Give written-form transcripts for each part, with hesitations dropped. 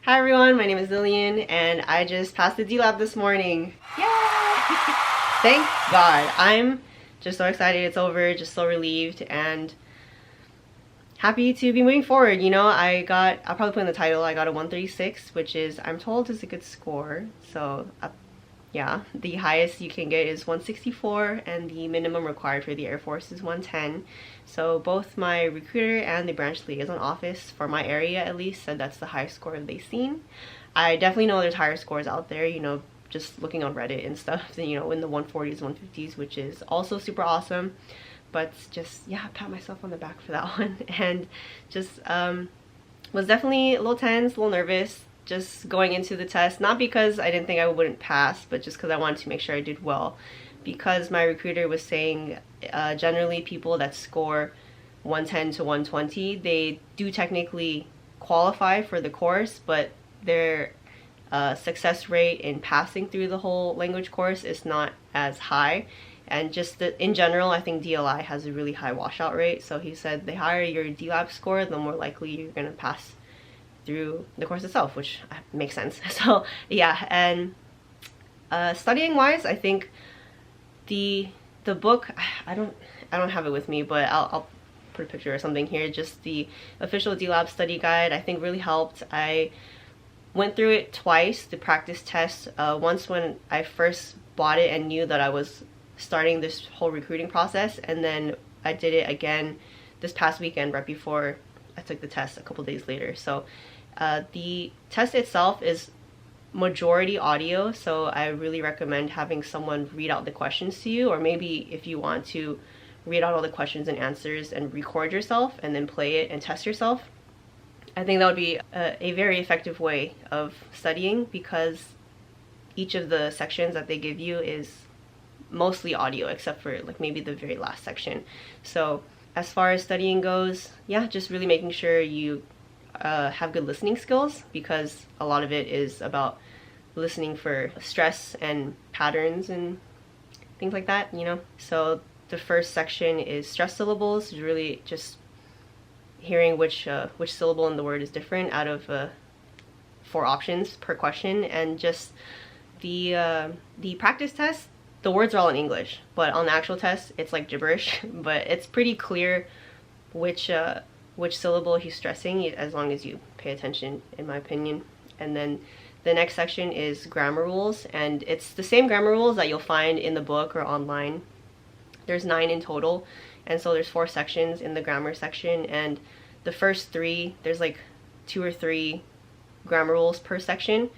Hi everyone, my name is Lillian and I just passed the DLAB this morning. Yay! Thank God. I'm just so excited it's over, just so relieved and happy to be moving forward. You know, I'll probably put in the title, I got a 136, which is, I'm told, is a good score. So yeah, the highest you can get is 164 and the minimum required for the Air Force is 110. So both my recruiter and the branch liaison office for my area at least said that's the highest score they've seen. I definitely know there's higher scores out there, you know, just looking on Reddit and stuff, you know, in the 140s, 150s, which is also super awesome. But just, yeah, pat myself on the back for that one. And just was definitely a little tense, a little nervous just going into the test, not because I didn't think I wouldn't pass, but just because I wanted to make sure I did well, because my recruiter was saying generally people that score 110 to 120, they do technically qualify for the course, but their success rate in passing through the whole language course is not as high. And just in general, I think DLI has a really high washout rate. So he said the higher your DLAB score, the more likely you're going to pass through the course itself, which makes sense. So yeah, and studying wise, I think the book, I don't have it with me, but I'll put a picture or something here. Just the official DLAB study guide, I think really helped. I went through it twice, the practice test, once when I first bought it and knew that I was starting this whole recruiting process, and then I did it again this past weekend right before I took the test a couple days later. So the test itself is majority audio, so I really recommend having someone read out the questions to you, or maybe if you want to read out all the questions and answers and record yourself and then play it and test yourself. I think that would be a very effective way of studying, because each of the sections that they give you is mostly audio except for like maybe the very last section. So as far as studying goes, yeah, just really making sure you have good listening skills, because a lot of it is about listening for stress and patterns and things like that, you know. So the first section is stress syllables, really just hearing which syllable in the word is different out of 4 options per question. And just the practice test, the words are all in English, but on the actual test it's like gibberish, but it's pretty clear which syllable he's stressing, as long as you pay attention, in my opinion. And then the next section is grammar rules, and it's the same grammar rules that you'll find in the book or online. There's 9 in total, and so there's 4 sections in the grammar section, and the first 3, there's like 2 or 3 grammar rules per section,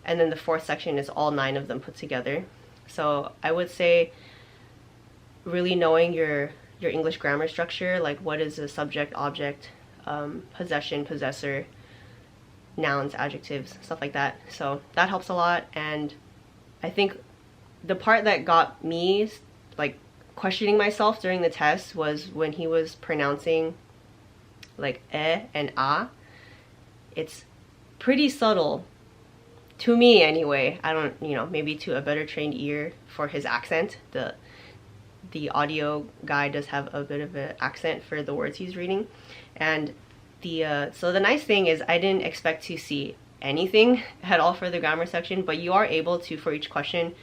and then the 4th section is all 9 of them put together. So I would say really knowing your English grammar structure, like what is a subject, object, possession, possessor, nouns, adjectives, stuff like that. So that helps a lot. And I think the part that got me like questioning myself during the test was when he was pronouncing like and ah. It's pretty subtle, to me anyway. I don't, you know, maybe to a better trained ear for his accent. The audio guy does have a bit of an accent for the words he's reading. And so the nice thing is I didn't expect to see anything at all for the grammar section, but you are able to, for each question,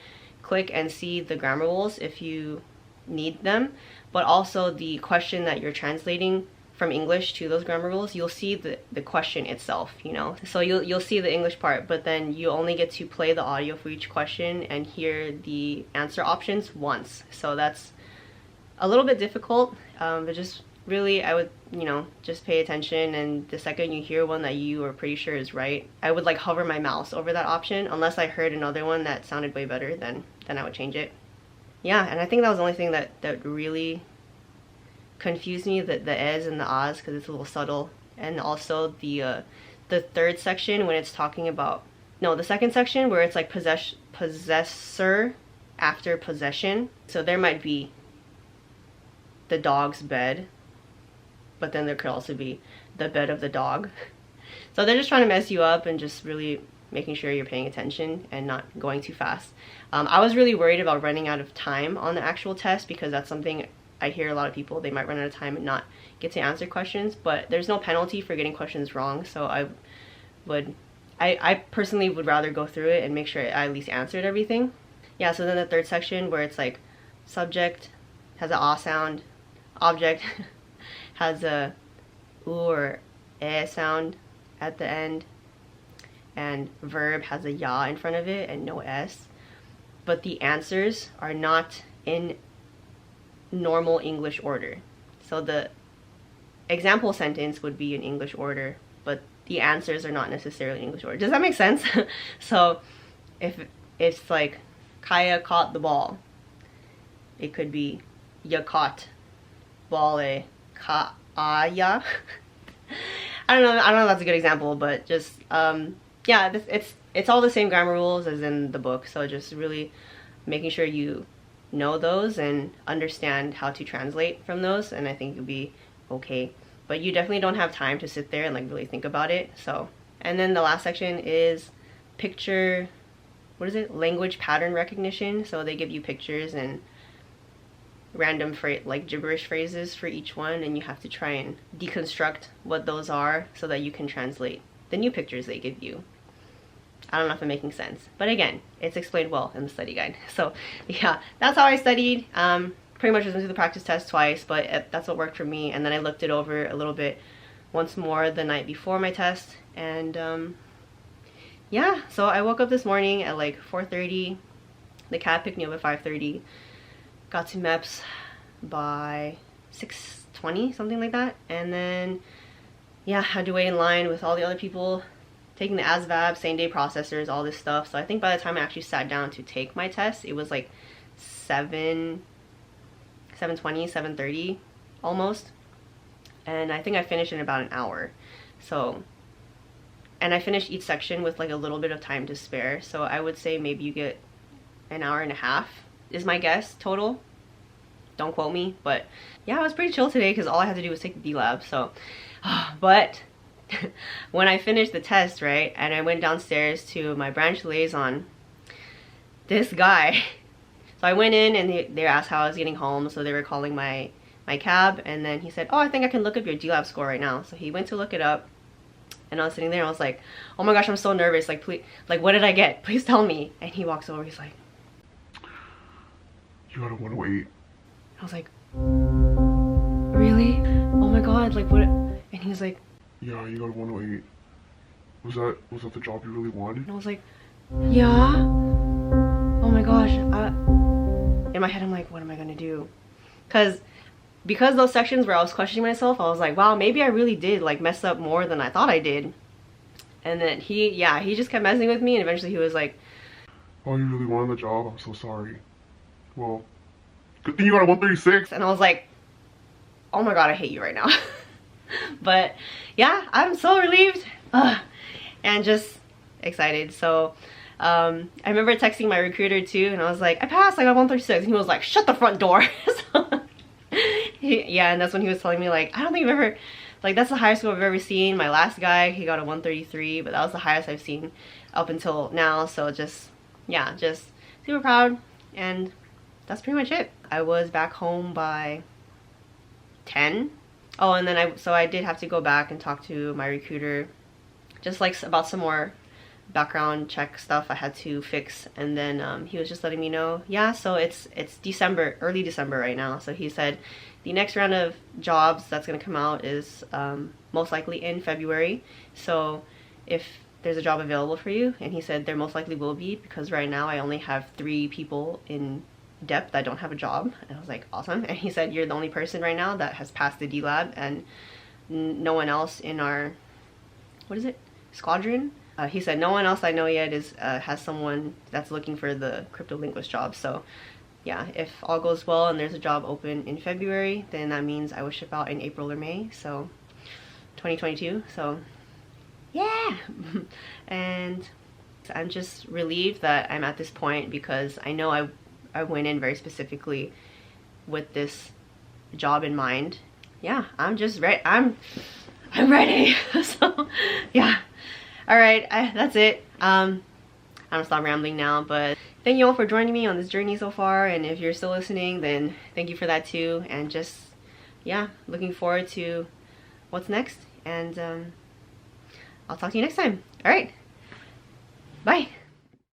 click and see the grammar rules if you need them. But also the question that you're translating from English to those grammar rules, you'll see the question itself, you know. So you'll see the English part, but then you only get to play the audio for each question and hear the answer options once. So that's a little bit difficult, but just really, I would, you know, just pay attention, and the second you hear one that you are pretty sure is right, I would like hover my mouse over that option, unless I heard another one that sounded way better, then I would change it. Yeah, and I think that was the only thing that really confused me, the es and the ahs, because it's a little subtle. And also the third section when it's talking about, no, the second section where it's like possessor after possession. So there might be the dog's bed, but then there could also be the bed of the dog. So they're just trying to mess you up and just really making sure you're paying attention and not going too fast. I was really worried about running out of time on the actual test, because that's something I hear a lot of people, they might run out of time and not get to answer questions, but there's no penalty for getting questions wrong. So I I personally would rather go through it and make sure I at least answered everything. Yeah, so then the third section where it's like subject has a ah sound, object has a oo or eh sound at the end, and verb has a ya in front of it and no s. But the answers are not in normal English order. So the example sentence would be in English order, but the answers are not necessarily in English order. Does that make sense? So if it's like Kaya caught the ball, it could be ya caught ball ka ya. I don't know if that's a good example, but just yeah, it's all the same grammar rules as in the book. So just really making sure you know those and understand how to translate from those, and I think you'll be okay. But you definitely don't have time to sit there and like really think about it. So, and then the last section is picture, what is it? Language pattern recognition. So they give you pictures and random like gibberish phrases for each one, and you have to try and deconstruct what those are so that you can translate the new pictures they give you. I don't know if I'm making sense, but again, it's explained well in the study guide. So yeah, that's how I studied. Pretty much just went through the practice test twice, but that's what worked for me. And then I looked it over a little bit once more the night before my test. And yeah, so I woke up this morning at like 4:30. The cab picked me up at 5:30. Got to MEPS by 6:20, something like that. And then yeah, had to wait in line with all the other people taking the ASVAB, same day processors, all this stuff. So I think by the time I actually sat down to take my test, it was like 7:20, 7:30 almost. And I think I finished in about an hour. So, and I finished each section with like a little bit of time to spare. So I would say maybe you get an hour and a half is my guess total. Don't quote me, but yeah, I was pretty chill today because all I had to do was take the DLAB. So, but when I finished the test, right, and I went downstairs to my branch liaison, this guy, so I went in and they asked how I was getting home, so they were calling my cab, and then he said, oh, I think I can look up your DLAB score right now. So he went to look it up, and I was sitting there and I was like, oh my gosh, I'm so nervous, like, please, like, what did I get? Please tell me. And he walks over, he's like, you got a 108. I was like, really? Oh my god, like, what? And he was like, yeah, you got a 108. Was that the job you really wanted? and I was like, yeah. Oh my gosh. In my head, I'm like, what am I gonna do? Because those sections where I was questioning myself, I was like, wow, maybe I really did like mess up more than I thought I did. And then he just kept messing with me, and eventually he was like, oh, you really wanted the job? I'm so sorry. Well, good thing you got a 136. and I was like, oh my god, I hate you right now. But yeah, I'm so relieved and just excited. So I remember texting my recruiter too, and I was like, I passed, I got 136, and he was like, shut the front door. So, yeah, and that's when he was telling me like, I don't think I've ever, like, that's the highest score I've ever seen. My last guy, he got a 133, but that was the highest I've seen up until now. So just, yeah, just super proud, and that's pretty much it. I was back home by 10. Oh, and then I did have to go back and talk to my recruiter, just like about some more background check stuff I had to fix. And then he was just letting me know, yeah, so it's December, early December right now. So he said the next round of jobs that's gonna come out is most likely in February. So if there's a job available for you, and he said there most likely will be, because right now I only have 3 people in depth that don't have a job. And I was like, awesome. And he said, you're the only person right now that has passed the DLAB, and no one else in our, what is it, squadron? He said no one else I know yet has someone that's looking for the cryptolinguist job. So yeah, if all goes well and there's a job open in February, then that means I will ship out in April or May, so 2022. So yeah. And I'm just relieved that I'm at this point, because I know I went in very specifically with this job in mind. Yeah, I'm just ready. I'm ready. So yeah. All right, that's it. I'm gonna stop rambling now, but thank you all for joining me on this journey so far. And if you're still listening, then thank you for that too. And just, yeah, looking forward to what's next. And I'll talk to you next time. All right, Bye.